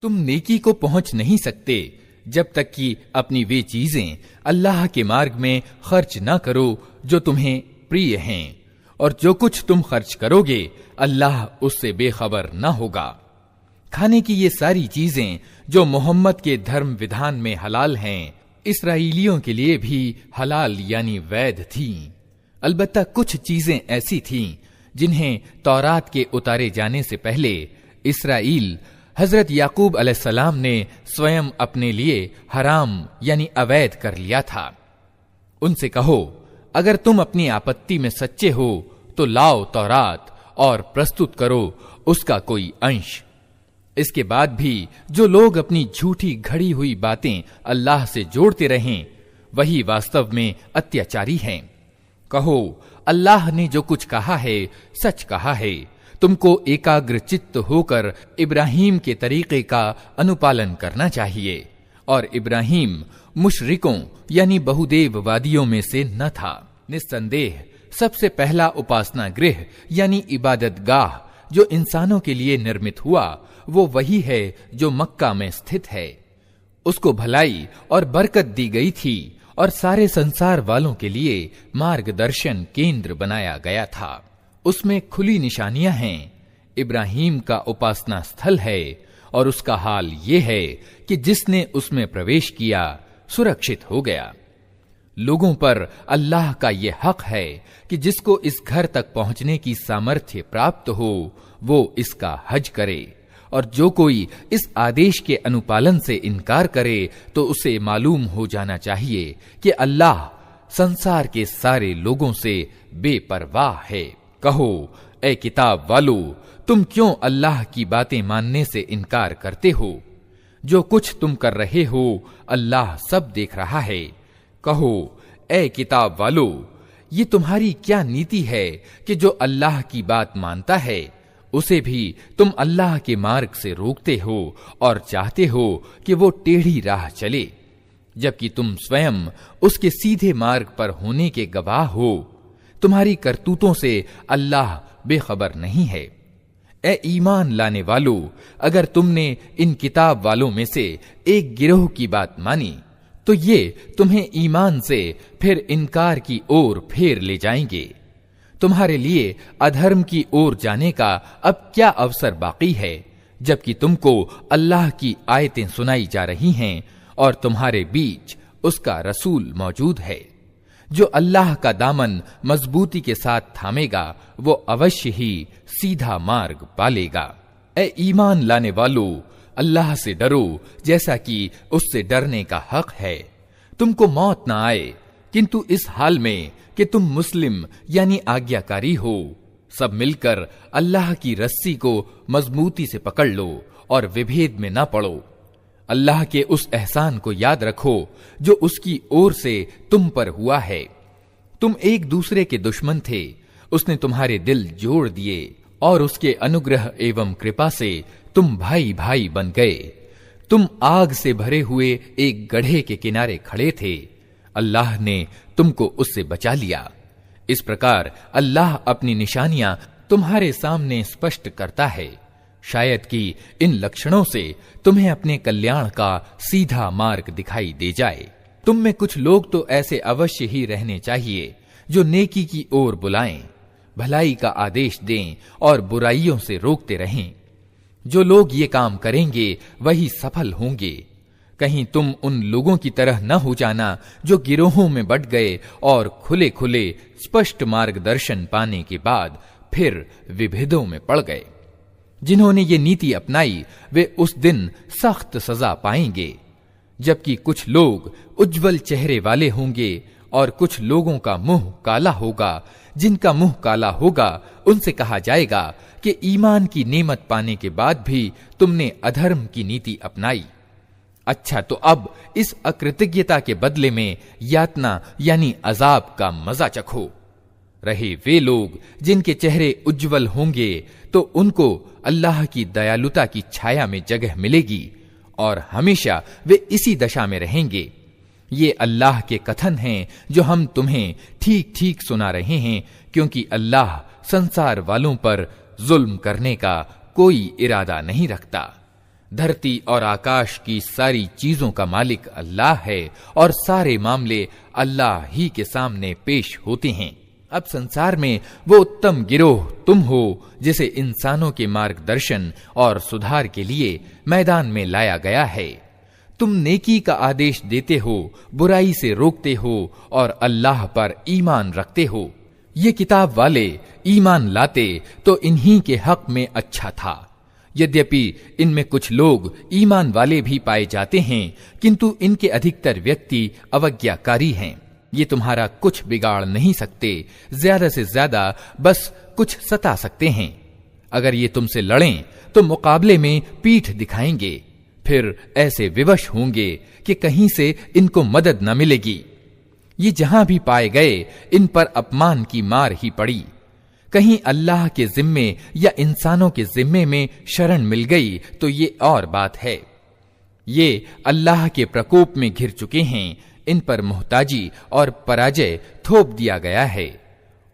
तुम नेकी को पहुंच नहीं सकते जब तक कि अपनी वे चीजें अल्लाह के मार्ग में खर्च न करो जो तुम्हें प्रिय हैं, और जो कुछ तुम खर्च करोगे अल्लाह उससे बेखबर न होगा। खाने की ये सारी चीजें जो मोहम्मद के धर्म विधान में हलाल हैं, इसराइलियों के लिए भी हलाल यानी वैध थीं। अलबत्ता कुछ चीजें ऐसी थीं जिन्हें तौरात के उतारे जाने से पहले इसराइल हजरत याकूब अलैहिस्सलाम ने स्वयं अपने लिए हराम यानी अवैध कर लिया था। उनसे कहो, अगर तुम अपनी आपत्ति में सच्चे हो तो लाओ तौरात और प्रस्तुत करो उसका कोई अंश। इसके बाद भी जो लोग अपनी झूठी घड़ी हुई बातें अल्लाह से जोड़ते रहें, वही वास्तव में अत्याचारी हैं। कहो, अल्लाह ने जो कुछ कहा है सच कहा है। तुमको एकाग्र चित्त होकर इब्राहीम के तरीके का अनुपालन करना चाहिए, और इब्राहीम मुशरिकों यानी बहुदेववादियों में से न था। निस्संदेह सबसे पहला उपासना गृह यानी इबादत गाह जो इंसानों के लिए निर्मित हुआ, वो वही है जो मक्का में स्थित है। उसको भलाई और बरकत दी गई थी और सारे संसार वालों के लिए मार्गदर्शन केंद्र बनाया गया था। उसमें खुली निशानियां हैं। इब्राहीम का उपासना स्थल है, और उसका हाल ये है कि जिसने उसमें प्रवेश किया सुरक्षित हो गया। लोगों पर अल्लाह का ये हक है कि जिसको इस घर तक पहुंचने की सामर्थ्य प्राप्त हो वो इसका हज करे, और जो कोई इस आदेश के अनुपालन से इनकार करे तो उसे मालूम हो जाना चाहिए कि अल्लाह संसार के सारे लोगों से बेपरवाह है। कहो, ए किताब वालो, तुम क्यों अल्लाह की बातें मानने से इनकार करते हो? जो कुछ तुम कर रहे हो अल्लाह सब देख रहा है। कहो, ए किताब वालो, ये तुम्हारी क्या नीति है कि जो अल्लाह की बात मानता है उसे भी तुम अल्लाह के मार्ग से रोकते हो और चाहते हो कि वो टेढ़ी राह चले, जबकि तुम स्वयं उसके सीधे मार्ग पर होने के गवाह हो। तुम्हारी करतूतों से अल्लाह बेखबर नहीं है। ए ईमान लाने वालों, अगर तुमने इन किताब वालों में से एक गिरोह की बात मानी तो ये तुम्हें ईमान से फिर इनकार की ओर फेर ले जाएंगे। तुम्हारे लिए अधर्म की ओर जाने का अब क्या अवसर बाकी है, जबकि तुमको अल्लाह की आयतें सुनाई जा रही हैं और तुम्हारे बीच उसका रसूल मौजूद है। जो अल्लाह का दामन मजबूती के साथ थामेगा वो अवश्य ही सीधा मार्ग पालेगा। ए ईमान लाने वालों, अल्लाह से डरो जैसा कि उससे डरने का हक है। तुमको मौत ना आए, किंतु इस हाल में कि तुम मुस्लिम यानी आज्ञाकारी हो। सब मिलकर अल्लाह की रस्सी को मजबूती से पकड़ लो और विभेद में न पड़ो। अल्लाह के उस एहसान को याद रखो जो उसकी ओर से तुम पर हुआ है। तुम एक दूसरे के दुश्मन थे, उसने तुम्हारे दिल जोड़ दिए और उसके अनुग्रह एवं कृपा से तुम भाई भाई बन गए। तुम आग से भरे हुए एक गड्ढे के किनारे खड़े थे, अल्लाह ने तुमको उससे बचा लिया। इस प्रकार अल्लाह अपनी निशानियां तुम्हारे सामने स्पष्ट करता है, शायद कि इन लक्षणों से तुम्हें अपने कल्याण का सीधा मार्ग दिखाई दे जाए। तुम में कुछ लोग तो ऐसे अवश्य ही रहने चाहिए जो नेकी की ओर बुलाएं, भलाई का आदेश दें और बुराइयों से रोकते रहें। जो लोग ये काम करेंगे वही सफल होंगे। कहीं तुम उन लोगों की तरह न हो जाना जो गिरोहों में बंट गए और खुले खुले स्पष्ट मार्गदर्शन पाने के बाद फिर विभेदों में पड़ गए। जिन्होंने ये नीति अपनाई वे उस दिन सख्त सजा पाएंगे, जबकि कुछ लोग उज्जवल चेहरे वाले होंगे और कुछ लोगों का मुंह काला होगा। जिनका मुंह काला होगा उनसे कहा जाएगा कि ईमान की नेमत पाने के बाद भी तुमने अधर्म की नीति अपनाई। अच्छा, तो अब इस अकृतज्ञता के बदले में यातना यानी अजाब का मजा चखो। रहे वे लोग जिनके चेहरे उज्जवल होंगे तो उनको अल्लाह की दयालुता की छाया में जगह मिलेगी और हमेशा वे इसी दशा में रहेंगे। ये अल्लाह के कथन हैं जो हम तुम्हें ठीक ठीक सुना रहे हैं, क्योंकि अल्लाह संसार वालों पर जुल्म करने का कोई इरादा नहीं रखता। धरती और आकाश की सारी चीजों का मालिक अल्लाह है और सारे मामले अल्लाह ही के सामने पेश होते हैं। अब संसार में वो उत्तम गिरोह तुम हो जिसे इंसानों के मार्गदर्शन और सुधार के लिए मैदान में लाया गया है। तुम नेकी का आदेश देते हो, बुराई से रोकते हो और अल्लाह पर ईमान रखते हो। ये किताब वाले ईमान लाते तो इन्हीं के हक में अच्छा था। यद्यपि इनमें कुछ लोग ईमान वाले भी पाए जाते हैं, किंतु इनके अधिकतर व्यक्ति अवज्ञाकारी हैं। ये तुम्हारा कुछ बिगाड़ नहीं सकते, ज्यादा से ज्यादा बस कुछ सता सकते हैं। अगर ये तुमसे लड़ें तो मुकाबले में पीठ दिखाएंगे, फिर ऐसे विवश होंगे कि कहीं से इनको मदद न मिलेगी। ये जहां भी पाए गए इन पर अपमान की मार ही पड़ी। कहीं अल्लाह के जिम्मे या इंसानों के जिम्मे में शरण मिल गई तो ये और बात है। ये अल्लाह के प्रकोप में घिर चुके हैं, इन पर मुहताजी और पराजय थोप दिया गया है।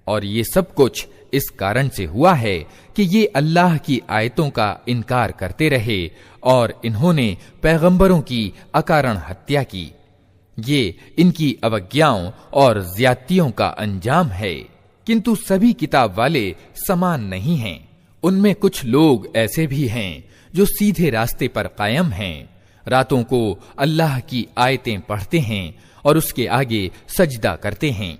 और ये सब कुछ इस कारण से हुआ है कि ये अल्लाह की आयतों का इनकार करते रहे और इन्होंने पैगंबरों की अकारण हत्या की। ये इनकी अवज्ञाओं और ज्यादतियों का अंजाम है। किंतु सभी किताब वाले समान नहीं हैं। उनमें कुछ लोग ऐसे भी हैं जो सीधे रास्ते पर कायम हैं, रातों को अल्लाह की आयतें पढ़ते हैं और उसके आगे सजदा करते हैं,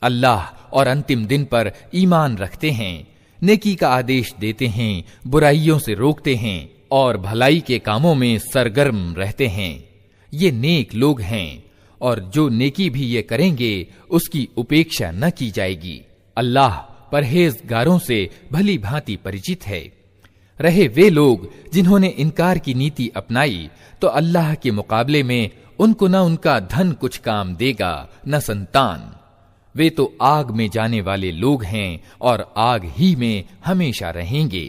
अल्लाह और अंतिम दिन पर ईमान रखते हैं, नेकी का आदेश देते हैं, बुराइयों से रोकते हैं और भलाई के कामों में सरगर्म रहते हैं। ये नेक लोग हैं और जो नेकी भी ये करेंगे उसकी उपेक्षा न की जाएगी। अल्लाह परहेजगारों से भली भांति परिचित है। रहे वे लोग जिन्होंने इनकार की नीति अपनाई तो अल्लाह के मुकाबले में उनको न उनका धन कुछ काम देगा न संतान। वे तो आग में जाने वाले लोग हैं और आग ही में हमेशा रहेंगे।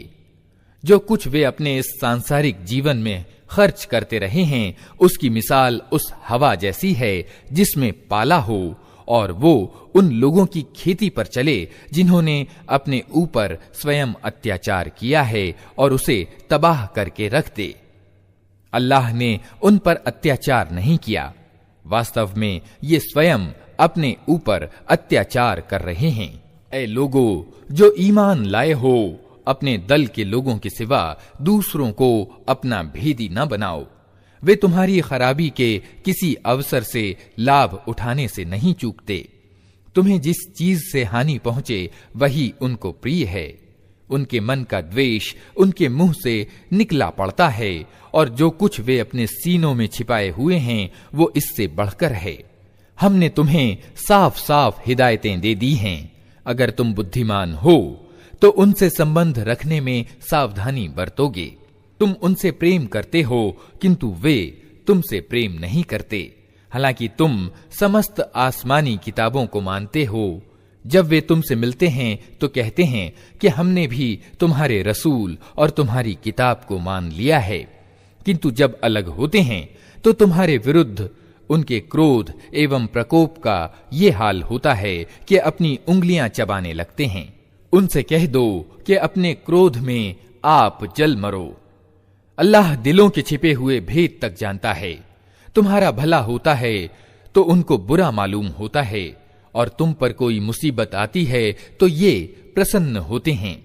जो कुछ वे अपने इस सांसारिक जीवन में खर्च करते रहे हैं उसकी मिसाल उस हवा जैसी है जिसमें पाला हो और वो उन लोगों की खेती पर चले जिन्होंने अपने ऊपर स्वयं अत्याचार किया है और उसे तबाह करके रख दे। अल्लाह ने उन पर अत्याचार नहीं किया, वास्तव में ये स्वयं अपने ऊपर अत्याचार कर रहे हैं। ऐ लोगों जो ईमान लाए हो, अपने दल के लोगों के सिवा दूसरों को अपना भेदी न बनाओ। वे तुम्हारी खराबी के किसी अवसर से लाभ उठाने से नहीं चूकते। तुम्हें जिस चीज से हानि पहुंचे वही उनको प्रिय है। उनके मन का द्वेष उनके मुंह से निकला पड़ता है और जो कुछ वे अपने सीनों में छिपाए हुए हैं वो इससे बढ़कर है। हमने तुम्हें साफ साफ हिदायतें दे दी हैं। अगर तुम बुद्धिमान हो तो उनसे संबंध रखने में सावधानी बरतोगे। तुम उनसे प्रेम करते हो किंतु वे तुमसे प्रेम नहीं करते, हालांकि तुम समस्त आसमानी किताबों को मानते हो। जब वे तुमसे मिलते हैं तो कहते हैं कि हमने भी तुम्हारे रसूल और तुम्हारी किताब को मान लिया है, किंतु जब अलग होते हैं तो तुम्हारे विरुद्ध उनके क्रोध एवं प्रकोप का ये हाल होता है कि अपनी उंगलियां चबाने लगते हैं। उनसे कह दो कि अपने क्रोध में आप जल मरो। अल्लाह दिलों के छिपे हुए भेद तक जानता है। तुम्हारा भला होता है तो उनको बुरा मालूम होता है और तुम पर कोई मुसीबत आती है तो ये प्रसन्न होते हैं,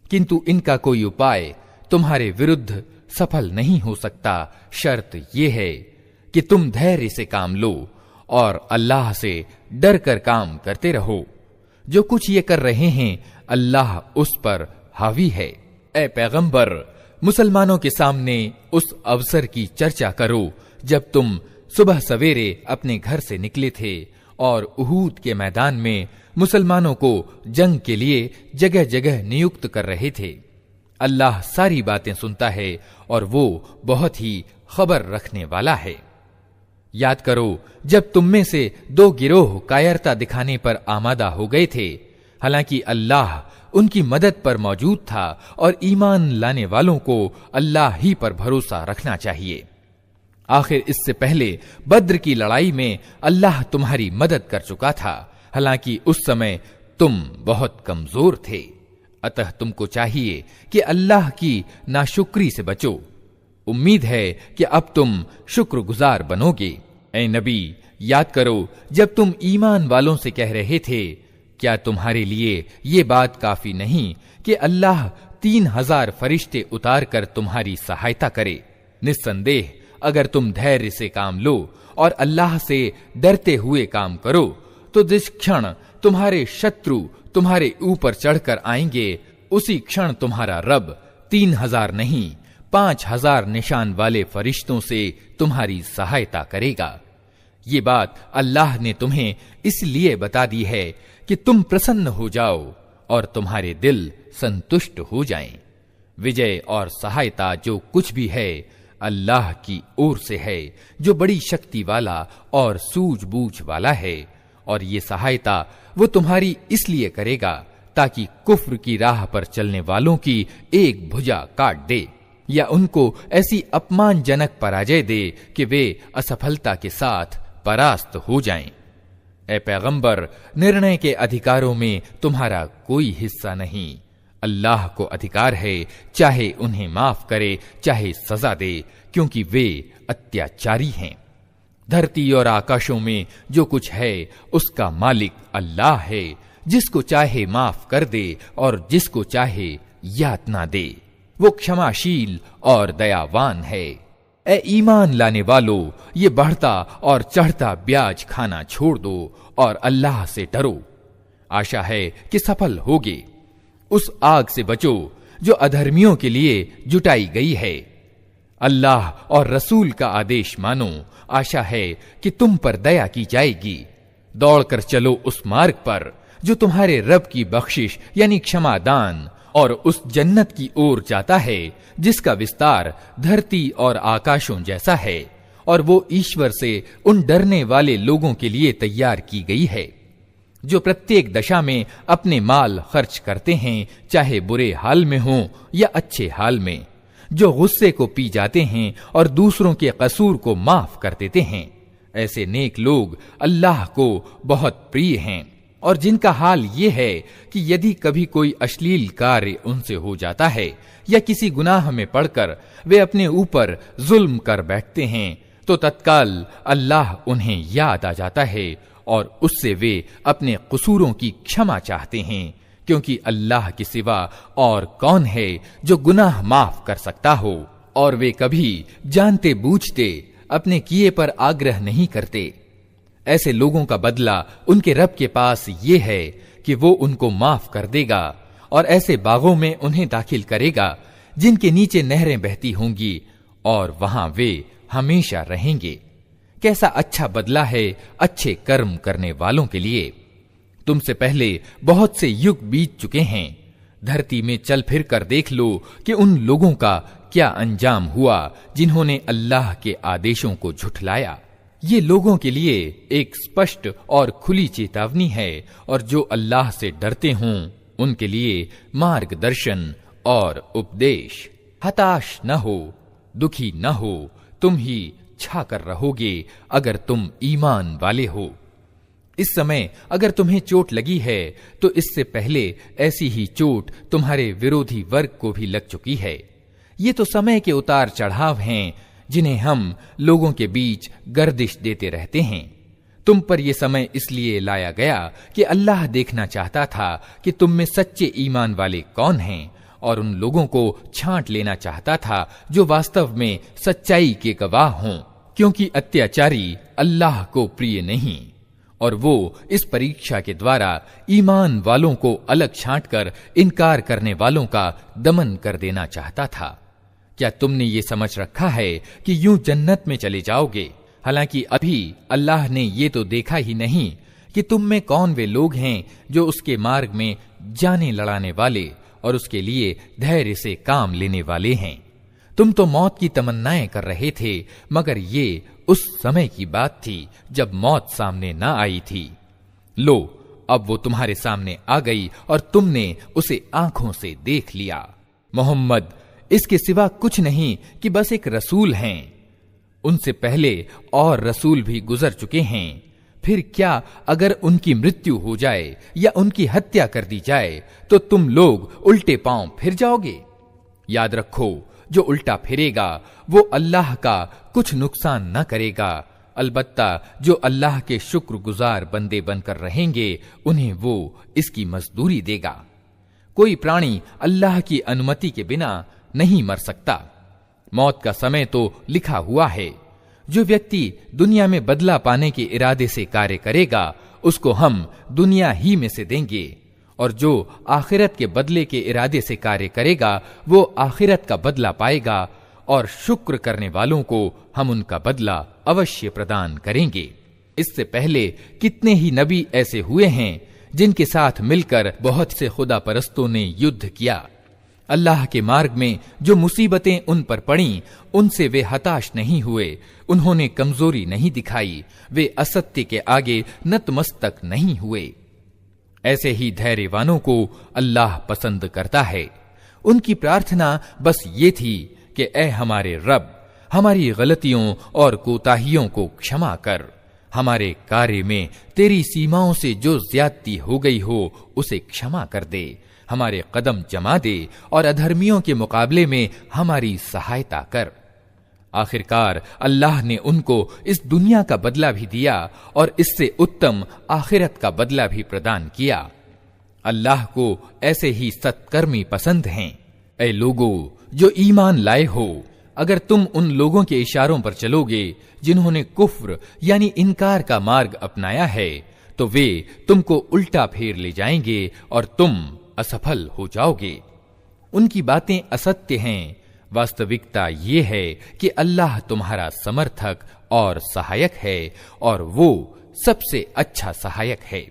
किंतु इनका कोई उपाय तुम्हारे विरुद्ध सफल नहीं हो सकता। शर्त यह है कि तुम धैर्य से काम लो और अल्लाह से डर कर काम करते रहो। जो कुछ ये कर रहे हैं अल्लाह उस पर हावी है। ऐ पैगंबर, मुसलमानों के सामने उस अवसर की चर्चा करो जब तुम सुबह सवेरे अपने घर से निकले थे और उहूद के मैदान में मुसलमानों को जंग के लिए जगह जगह नियुक्त कर रहे थे। अल्लाह सारी बातें सुनता है और वो बहुत ही खबर रखने वाला है। याद करो जब तुम में से दो गिरोह कायरता दिखाने पर आमादा हो गए थे, हालांकि अल्लाह उनकी मदद पर मौजूद था और ईमान लाने वालों को अल्लाह ही पर भरोसा रखना चाहिए। आखिर इससे पहले बद्र की लड़ाई में अल्लाह तुम्हारी मदद कर चुका था, हालांकि उस समय तुम बहुत कमजोर थे। अतः तुमको चाहिए कि अल्लाह की नाशुक्री से बचो। उम्मीद है कि अब तुम शुक्रगुजार बनोगे। ऐ नबी, याद करो जब तुम ईमान वालों से कह रहे थे, क्या तुम्हारे लिए ये बात काफी नहीं कि अल्लाह 3000 फरिश्ते उतार कर तुम्हारी सहायता करे। निस्संदेह अगर तुम धैर्य से काम लो और अल्लाह से डरते हुए काम करो, तो जिस क्षण तुम्हारे शत्रु तुम्हारे ऊपर चढ़कर आएंगे, उसी क्षण तुम्हारा रब 3000 नहीं 5000 निशान वाले फरिश्तों से तुम्हारी सहायता करेगा। ये बात अल्लाह ने तुम्हें इसलिए बता दी है कि तुम प्रसन्न हो जाओ और तुम्हारे दिल संतुष्ट हो जाएं। विजय और सहायता जो कुछ भी है अल्लाह की ओर से है, जो बड़ी शक्ति वाला और सूझबूझ वाला है। और ये सहायता वो तुम्हारी इसलिए करेगा ताकि कुफ्र की राह पर चलने वालों की एक भुजा काट दे या उनको ऐसी अपमानजनक पराजय दे कि वे असफलता के साथ परास्त हो जाएं। ऐ पैगंबर, निर्णय के अधिकारों में तुम्हारा कोई हिस्सा नहीं। अल्लाह को अधिकार है चाहे उन्हें माफ करे चाहे सजा दे, क्योंकि वे अत्याचारी हैं। धरती और आकाशों में जो कुछ है उसका मालिक अल्लाह है, जिसको चाहे माफ कर दे और जिसको चाहे यातना दे। वो क्षमाशील और दयावान है। ए ईमान लाने वालों, ये बढ़ता और चढ़ता ब्याज खाना छोड़ दो और अल्लाह से डरो। आशा है कि सफल होगे। उस आग से बचो जो अधर्मियों के लिए जुटाई गई है। अल्लाह और रसूल का आदेश मानो। आशा है कि तुम पर दया की जाएगी। दौड़कर चलो उस मार्ग पर जो तुम्हारे रब की बख्शिश यानी क्षमादान और उस जन्नत की ओर जाता है जिसका विस्तार धरती और आकाशों जैसा है, और वो ईश्वर से उन डरने वाले लोगों के लिए तैयार की गई है जो प्रत्येक दशा में अपने माल खर्च करते हैं, चाहे बुरे हाल में हो या अच्छे हाल में, जो गुस्से को पी जाते हैं और दूसरों के कसूर को माफ कर देते हैं। ऐसे नेक लोग अल्लाह को बहुत प्रिय हैं, और जिनका हाल ये है कि यदि कभी कोई अश्लील कार्य उनसे हो जाता है या किसी गुनाह में पड़कर वे अपने ऊपर जुल्म कर बैठते हैं, तो तत्काल अल्लाह उन्हें याद आ जाता है और उससे वे अपने कसूरों की क्षमा चाहते हैं, क्योंकि अल्लाह के सिवा और कौन है जो गुनाह माफ कर सकता हो। और वे कभी जानते बूझते अपने किए पर आग्रह नहीं करते। ऐसे लोगों का बदला उनके रब के पास ये है कि वो उनको माफ कर देगा और ऐसे बागों में उन्हें दाखिल करेगा जिनके नीचे नहरें बहती होंगी, और वहां वे हमेशा रहेंगे। कैसा अच्छा बदला है अच्छे कर्म करने वालों के लिए। तुमसे पहले बहुत से युग बीत चुके हैं। धरती में चल फिर कर देख लो कि उन लोगों का क्या अंजाम हुआ जिन्होंने अल्लाह के आदेशों को झुठलाया। ये लोगों के लिए एक स्पष्ट और खुली चेतावनी है, और जो अल्लाह से डरते हों उनके लिए मार्गदर्शन और उपदेश। हताश न हो, दुखी न हो, तुम ही छा कर रहोगे अगर तुम ईमान वाले हो। इस समय अगर तुम्हें चोट लगी है तो इससे पहले ऐसी ही चोट तुम्हारे विरोधी वर्ग को भी लग चुकी है। ये तो समय के उतार चढ़ाव हैं जिन्हें हम लोगों के बीच गर्दिश देते रहते हैं। तुम पर यह समय इसलिए लाया गया कि अल्लाह देखना चाहता था कि तुम में सच्चे ईमान वाले कौन हैं, और उन लोगों को छांट लेना चाहता था जो वास्तव में सच्चाई के गवाह हों, क्योंकि अत्याचारी अल्लाह को प्रिय नहीं, और वो इस परीक्षा के द्वारा ईमान वालों को अलग छांटकर इनकार करने वालों का दमन कर देना चाहता था। क्या तुमने ये समझ रखा है कि यूं जन्नत में चले जाओगे, हालांकि अभी अल्लाह ने ये तो देखा ही नहीं कि तुम में कौन वे लोग हैं जो उसके मार्ग में जाने लड़ाने वाले और उसके लिए धैर्य से काम लेने वाले हैं। तुम तो मौत की तमन्नाएं कर रहे थे, मगर ये उस समय की बात थी जब मौत सामने न आई थी। लो, अब वो तुम्हारे सामने आ गई और तुमने उसे आंखों से देख लिया। मोहम्मद इसके सिवा कुछ नहीं कि बस एक रसूल हैं। उनसे पहले और रसूल भी गुजर चुके हैं। फिर क्या अगर उनकी मृत्यु हो जाए या उनकी हत्या कर दी जाए तो तुम लोग उल्टे पांव फिर जाओगे? याद रखो, जो उल्टा फिरेगा वो अल्लाह का कुछ नुकसान न करेगा। अलबत्ता जो अल्लाह के शुक्रगुजार बंदे बनकर रहेंगे उन्हें वो इसकी मजदूरी देगा। कोई प्राणी अल्लाह की अनुमति के बिना नहीं मर सकता। मौत का समय तो लिखा हुआ है। जो व्यक्ति दुनिया में बदला पाने के इरादे से कार्य करेगा उसको हम दुनिया ही में से देंगे, और जो आखिरत के बदले के इरादे से कार्य करेगा वो आखिरत का बदला पाएगा, और शुक्र करने वालों को हम उनका बदला अवश्य प्रदान करेंगे। इससे पहले कितने ही नबी ऐसे हुए हैं जिनके साथ मिलकर बहुत से खुदा परस्तों ने युद्ध किया। अल्लाह के मार्ग में जो मुसीबतें उन पर पड़ीं उनसे वे हताश नहीं हुए, उन्होंने कमजोरी नहीं दिखाई, वे असत्य के आगे नतमस्तक नहीं हुए। ऐसे ही धैर्यवानों को अल्लाह पसंद करता है। उनकी प्रार्थना बस ये थी कि ऐ हमारे रब, हमारी गलतियों और कोताहियों को क्षमा कर, हमारे कार्य में तेरी सीमाओं से जो ज्यादती हो गई हो उसे क्षमा कर दे, हमारे कदम जमा दे और अधर्मियों के मुकाबले में हमारी सहायता कर। आखिरकार अल्लाह ने उनको इस दुनिया का बदला भी दिया और इससे उत्तम आखिरत का बदला भी प्रदान किया। अल्लाह को ऐसे ही सत्कर्मी पसंद हैं। ऐ लोगों जो ईमान लाए हो, अगर तुम उन लोगों के इशारों पर चलोगे जिन्होंने कुफ्र यानी इनकार का मार्ग अपनाया है तो वे तुमको उल्टा फेर ले जाएंगे और तुम असफल हो जाओगे। उनकी बातें असत्य हैं। वास्तविकता ये है कि अल्लाह तुम्हारा समर्थक और सहायक है और वो सबसे अच्छा सहायक है।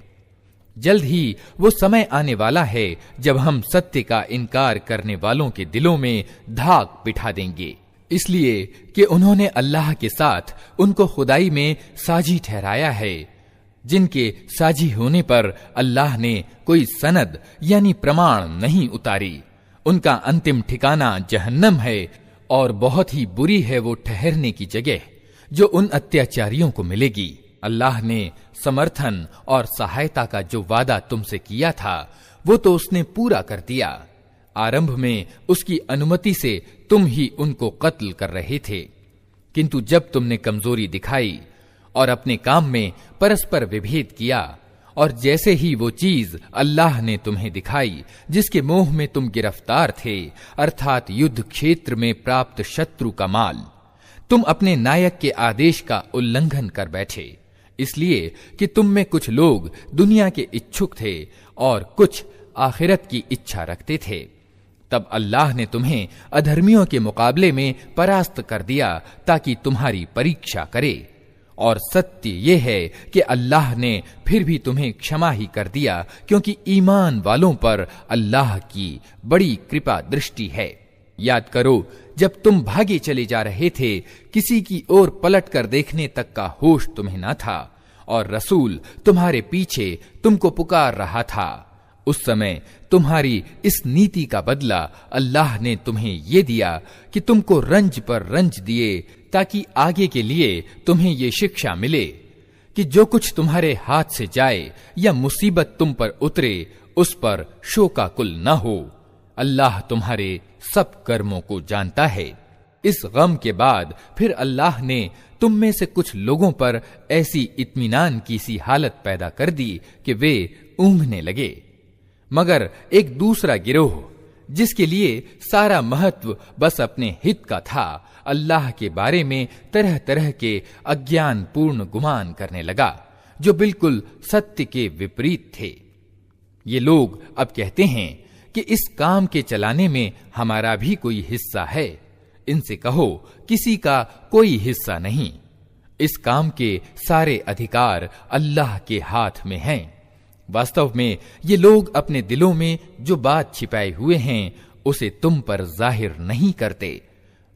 जल्द ही वो समय आने वाला है जब हम सत्य का इनकार करने वालों के दिलों में धाक बिठा देंगे, इसलिए कि उन्होंने अल्लाह के साथ उनको खुदाई में साझी ठहराया है, जिनके साझी होने पर अल्लाह ने कोई सनद यानी प्रमाण नहीं उतारी। उनका अंतिम ठिकाना जहन्नम है और बहुत ही बुरी है वो ठहरने की जगह जो उन अत्याचारियों को मिलेगी। अल्लाह ने समर्थन और सहायता का जो वादा तुमसे किया था वो तो उसने पूरा कर दिया। आरंभ में उसकी अनुमति से तुम ही उनको कत्ल कर रहे थे, किंतु जब तुमने कमजोरी दिखाई और अपने काम में परस्पर विभेद किया और जैसे ही वो चीज अल्लाह ने तुम्हें दिखाई जिसके मोह में तुम गिरफ्तार थे, अर्थात युद्ध क्षेत्र में प्राप्त शत्रु का माल, तुम अपने नायक के आदेश का उल्लंघन कर बैठे, इसलिए कि तुम में कुछ लोग दुनिया के इच्छुक थे और कुछ आखिरत की इच्छा रखते थे। तब अल्लाह ने तुम्हें अधर्मियों के मुकाबले में परास्त कर दिया ताकि तुम्हारी परीक्षा करे। और सत्य ये है कि अल्लाह ने फिर भी तुम्हें क्षमा ही कर दिया, क्योंकि ईमान वालों पर अल्लाह की बड़ी कृपा दृष्टि है। याद करो जब तुम भागे चले जा रहे थे, किसी की ओर पलट कर देखने तक का होश तुम्हें न था और रसूल तुम्हारे पीछे तुमको पुकार रहा था। उस समय तुम्हारी इस नीति का बदला अल्लाह ने तुम्हें ये दिया कि तुमको रंज पर रंज दिए, ताकि आगे के लिए तुम्हें ये शिक्षा मिले कि जो कुछ तुम्हारे हाथ से जाए या मुसीबत तुम पर उतरे उस पर शोकाकुल न हो। अल्लाह तुम्हारे सब कर्मों को जानता है। इस गम के बाद फिर अल्लाह ने तुम में से कुछ लोगों पर ऐसी इत्मीनान की सी हालत पैदा कर दी कि वे ऊँघने लगे, मगर एक दूसरा गिरोह जिसके लिए सारा महत्व बस अपने हित का था, अल्लाह के बारे में तरह तरह के अज्ञान पूर्ण गुमान करने लगा जो बिल्कुल सत्य के विपरीत थे। ये लोग अब कहते हैं कि इस काम के चलाने में हमारा भी कोई हिस्सा है। इनसे कहो किसी का कोई हिस्सा नहीं, इस काम के सारे अधिकार अल्लाह के हाथ में हैं। वास्तव में ये लोग अपने दिलों में जो बात छिपाए हुए हैं उसे तुम पर जाहिर नहीं करते।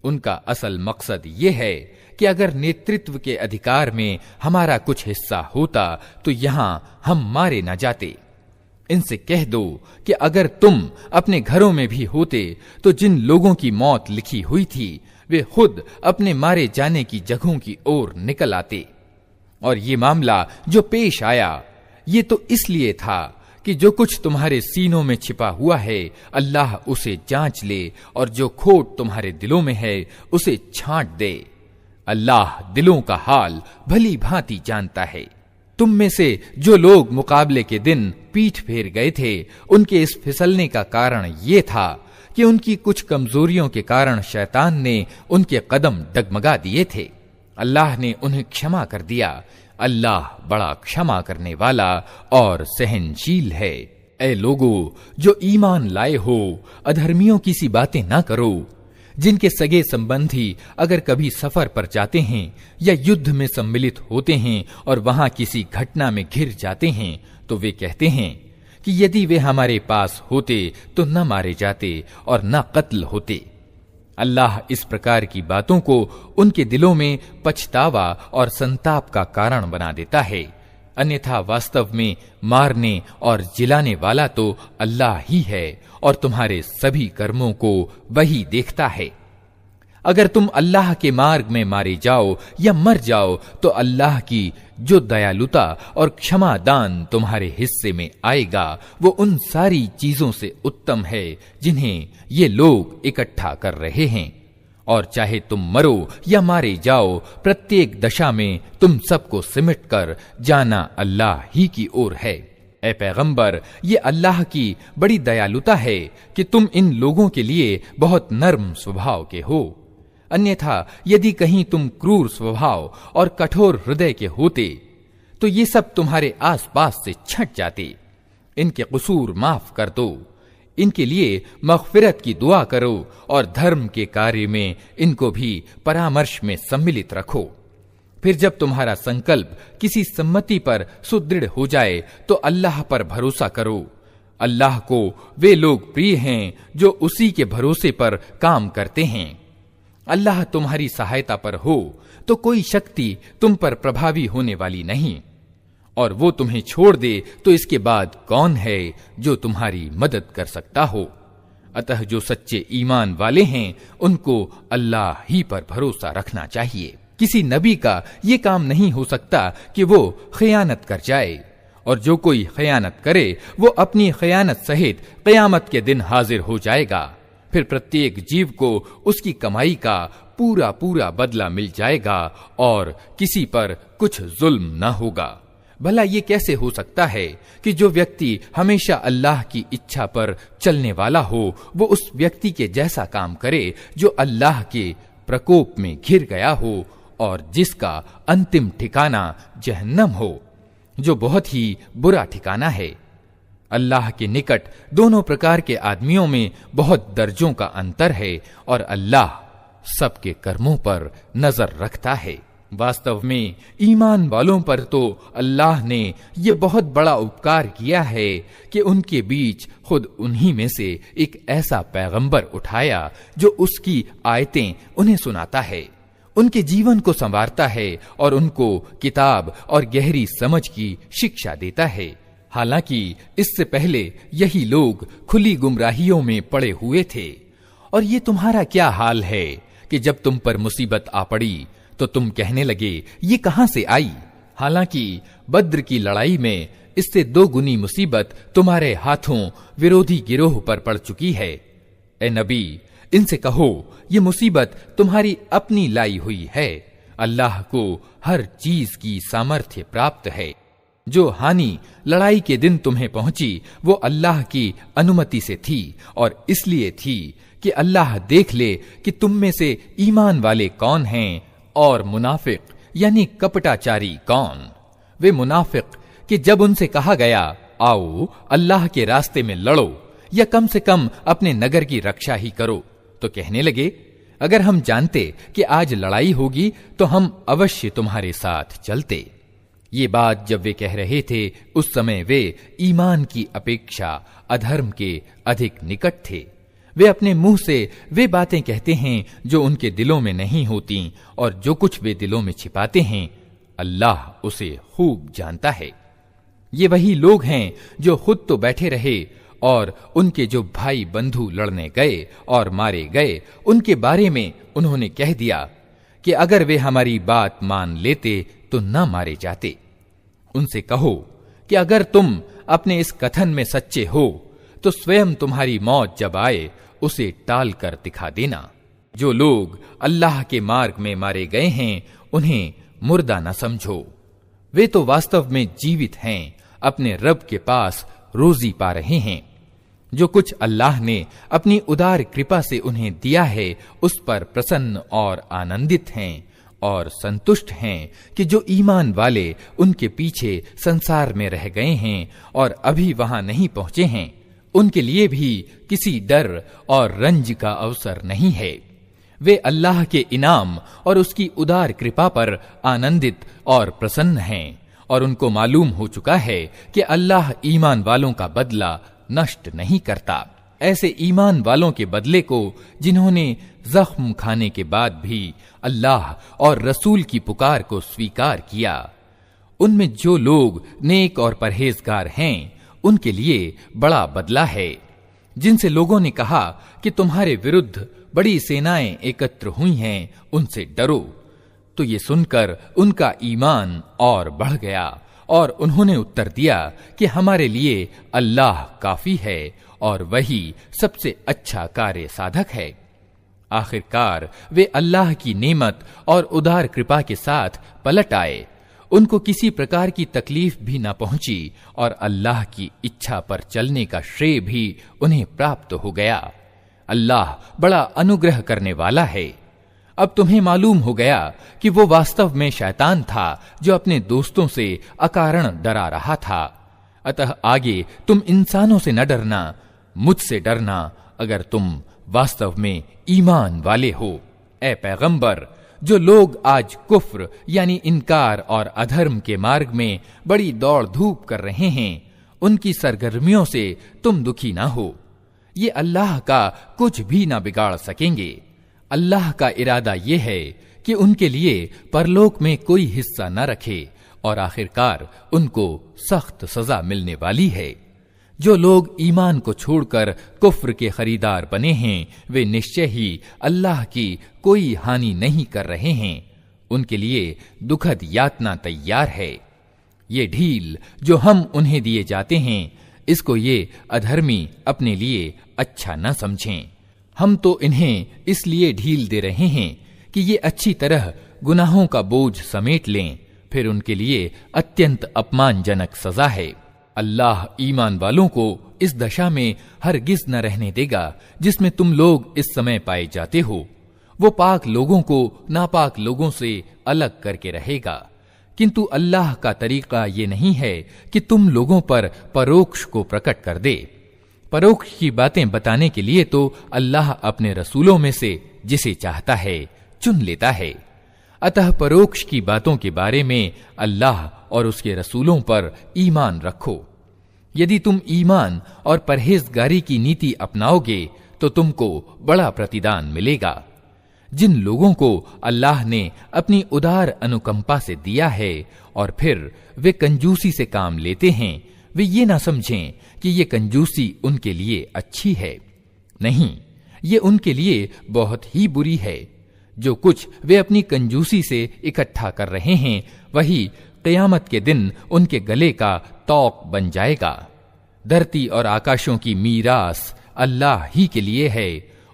उनका असल मकसद ये है कि अगर नेतृत्व के अधिकार में हमारा कुछ हिस्सा होता तो यहां हम मारे न जाते। इनसे कह दो कि अगर तुम अपने घरों में भी होते तो जिन लोगों की मौत लिखी हुई थी वे खुद अपने मारे जाने की जगहों की ओर निकल आते। और ये मामला जो पेश आया ये तो इसलिए था कि जो कुछ तुम्हारे सीनों में छिपा हुआ है अल्लाह उसे जांच ले और जो खोट तुम्हारे दिलों में है उसे छांट दे। अल्लाह दिलों का हाल भली भांति जानता है। तुम में से जो लोग मुकाबले के दिन पीठ फेर गए थे उनके इस फिसलने का कारण ये था कि उनकी कुछ कमजोरियों के कारण शैतान ने उनके कदम डगमगा दिए थे। अल्लाह ने उन्हें क्षमा कर दिया। अल्लाह बड़ा क्षमा करने वाला और सहनशील है। ऐ लोगों जो ईमान लाए हो, अधर्मियों की सी बातें ना करो। जिनके सगे संबंधी अगर कभी सफर पर जाते हैं या युद्ध में सम्मिलित होते हैं और वहां किसी घटना में घिर जाते हैं तो वे कहते हैं कि यदि वे हमारे पास होते तो न मारे जाते और न कत्ल होते। अल्लाह इस प्रकार की बातों को उनके दिलों में पछतावा और संताप का कारण बना देता है। अन्यथा वास्तव में मारने और जिलाने वाला तो अल्लाह ही है और तुम्हारे सभी कर्मों को वही देखता है। अगर तुम अल्लाह के मार्ग में मारे जाओ या मर जाओ तो अल्लाह की जो दयालुता और क्षमा दान तुम्हारे हिस्से में आएगा वो उन सारी चीजों से उत्तम है जिन्हें ये लोग इकट्ठा कर रहे हैं। और चाहे तुम मरो या मारे जाओ, प्रत्येक दशा में तुम सबको सिमट कर जाना अल्लाह ही की ओर है। ऐ पैगंबर, ये अल्लाह की बड़ी दयालुता है कि तुम इन लोगों के लिए बहुत नर्म स्वभाव के हो। अन्यथा यदि कहीं तुम क्रूर स्वभाव और कठोर हृदय के होते तो ये सब तुम्हारे आसपास से छट जाते। इनके कसूर माफ कर दो, इनके लिए मग़फ़िरत की दुआ करो और धर्म के कार्य में इनको भी परामर्श में सम्मिलित रखो। फिर जब तुम्हारा संकल्प किसी सम्मति पर सुदृढ़ हो जाए तो अल्लाह पर भरोसा करो। अल्लाह को वे लोग प्रिय हैं जो उसी के भरोसे पर काम करते हैं। अल्लाह तुम्हारी सहायता पर हो तो कोई शक्ति तुम पर प्रभावी होने वाली नहीं, और वो तुम्हें छोड़ दे तो इसके बाद कौन है जो तुम्हारी मदद कर सकता हो। अतः जो सच्चे ईमान वाले हैं उनको अल्लाह ही पर भरोसा रखना चाहिए। किसी नबी का ये काम नहीं हो सकता कि वो खयानत कर जाए, और जो कोई खयानत करे वो अपनी खयानत सहित क़यामत के दिन हाजिर हो जाएगा। फिर प्रत्येक जीव को उसकी कमाई का पूरा पूरा बदला मिल जाएगा और किसी पर कुछ जुल्म न होगा। भला ये कैसे हो सकता है कि जो व्यक्ति हमेशा अल्लाह की इच्छा पर चलने वाला हो वो उस व्यक्ति के जैसा काम करे जो अल्लाह के प्रकोप में घिर गया हो और जिसका अंतिम ठिकाना जहन्नम हो, जो बहुत ही बुरा ठिकाना है। अल्लाह के निकट दोनों प्रकार के आदमियों में बहुत दर्जों का अंतर है और अल्लाह सबके कर्मों पर नजर रखता है। वास्तव में ईमान वालों पर तो अल्लाह ने ये बहुत बड़ा उपकार किया है कि उनके बीच खुद उन्हीं में से एक ऐसा पैगंबर उठाया जो उसकी आयतें उन्हें सुनाता है, उनके जीवन को संवारता है और उनको किताब और गहरी समझ की शिक्षा देता है। हालांकि इससे पहले यही लोग खुली गुमराहियों में पड़े हुए थे। और ये तुम्हारा क्या हाल है कि जब तुम पर मुसीबत आ पड़ी तो तुम कहने लगे ये कहां से आई, हालांकि बद्र की लड़ाई में इससे 2 गुनी मुसीबत तुम्हारे हाथों विरोधी गिरोह पर पड़ चुकी है। ए नबी, इनसे कहो ये मुसीबत तुम्हारी अपनी लाई हुई है। अल्लाह को हर चीज की सामर्थ्य प्राप्त है। जो हानि लड़ाई के दिन तुम्हें पहुंची वो अल्लाह की अनुमति से थी और इसलिए थी कि अल्लाह देख ले कि तुम में से ईमान वाले कौन हैं और मुनाफिक यानी कपटाचारी कौन। वे मुनाफिक कि जब उनसे कहा गया आओ अल्लाह के रास्ते में लड़ो या कम से कम अपने नगर की रक्षा ही करो, तो कहने लगे अगर हम जानते कि आज लड़ाई होगी तो हम अवश्य तुम्हारे साथ चलते। ये बात जब वे कह रहे थे उस समय वे ईमान की अपेक्षा अधर्म के अधिक निकट थे। वे अपने मुंह से वे बातें कहते हैं जो उनके दिलों में नहीं होती, और जो कुछ वे दिलों में छिपाते हैं अल्लाह उसे खूब जानता है। ये वही लोग हैं जो खुद तो बैठे रहे और उनके जो भाई बंधु लड़ने गए और मारे गए उनके बारे में उन्होंने कह दिया कि अगर वे हमारी बात मान लेते तो न मारे जाते। उनसे कहो कि अगर तुम अपने इस कथन में सच्चे हो तो स्वयं तुम्हारी मौत जब आए उसे टाल कर दिखा देना। जो लोग अल्लाह के मार्ग में मारे गए हैं उन्हें मुर्दा न समझो, वे तो वास्तव में जीवित हैं, अपने रब के पास रोजी पा रहे हैं। जो कुछ अल्लाह ने अपनी उदार कृपा से उन्हें दिया है उस पर प्रसन्न और आनंदित हैं और संतुष्ट हैं कि जो ईमान वाले उनके पीछे संसार में रह गए हैं और अभी वहां नहीं पहुंचे हैं, उनके लिए भी किसी डर और रंज का अवसर नहीं है। वे अल्लाह के इनाम और उसकी उदार कृपा पर आनंदित और प्रसन्न हैं और उनको मालूम हो चुका है कि अल्लाह ईमान वालों का बदला नष्ट नहीं करता। ऐसे ईमान वालों के बदले को जिन्होंने जख्म खाने के बाद भी अल्लाह और रसूल की पुकार को स्वीकार किया, उनमें जो लोग नेक और परहेजगार हैं उनके लिए बड़ा बदला है। जिनसे लोगों ने कहा कि तुम्हारे विरुद्ध बड़ी सेनाएं एकत्र हुई हैं, उनसे डरो, तो ये सुनकर उनका ईमान और बढ़ गया और उन्होंने उत्तर दिया कि हमारे लिए अल्लाह काफी है और वही सबसे अच्छा कार्य साधक है। आखिरकार वे अल्लाह की नेमत और उदार कृपा के साथ पलट आए, उनको किसी प्रकार की तकलीफ भी न पहुंची और अल्लाह की इच्छा पर चलने का श्रेय भी उन्हें प्राप्त हो गया। अल्लाह बड़ा अनुग्रह करने वाला है। अब तुम्हें मालूम हो गया कि वो वास्तव में शैतान था जो अपने दोस्तों से अकारण डरा रहा था। अतः आगे तुम इंसानों से न डरना, मुझसे डरना अगर तुम वास्तव में ईमान वाले हो। ए पैगंबर, जो लोग आज कुफ्र यानी इनकार और अधर्म के मार्ग में बड़ी दौड़ धूप कर रहे हैं, उनकी सरगर्मियों से तुम दुखी ना हो। ये अल्लाह का कुछ भी ना बिगाड़ सकेंगे। अल्लाह का इरादा यह है कि उनके लिए परलोक में कोई हिस्सा न रखे और आखिरकार उनको सख्त सजा मिलने वाली है। जो लोग ईमान को छोड़कर कुफ्र के खरीदार बने हैं, वे निश्चय ही अल्लाह की कोई हानि नहीं कर रहे हैं। उनके लिए दुखद यातना तैयार है। ये ढील जो हम उन्हें दिए जाते हैं, इसको ये अधर्मी अपने लिए अच्छा न समझें। हम तो इन्हें इसलिए ढील दे रहे हैं कि ये अच्छी तरह गुनाहों का बोझ समेट लें, फिर उनके लिए अत्यंत अपमानजनक सजा है। अल्लाह ईमान वालों को इस दशा में हरगिज न रहने देगा जिसमें तुम लोग इस समय पाए जाते हो। वो पाक लोगों को नापाक लोगों से अलग करके रहेगा, किंतु अल्लाह का तरीका ये नहीं है कि तुम लोगों पर परोक्ष को प्रकट कर दे। परोक्ष की बातें बताने के लिए तो अल्लाह अपने रसूलों में से जिसे चाहता है चुन लेता है। अतः परोक्ष की बातों के बारे में अल्लाह और उसके रसूलों पर ईमान रखो। यदि तुम ईमान और परहेजगारी की नीति अपनाओगे तो तुमको बड़ा प्रतिदान मिलेगा। जिन लोगों को अल्लाह ने अपनी उदार अनुकंपा से दिया है और फिर वे कंजूसी से काम लेते हैं, वे ये ना समझें कि ये कंजूसी उनके लिए अच्छी है। नहीं, ये उनके लिए बहुत ही बुरी है। जो कुछ वे अपनी कंजूसी से इकट्ठा कर रहे हैं, वही क़यामत के दिन उनके गले का तौक बन जाएगा। धरती और आकाशों की मीरास अल्लाह ही के लिए है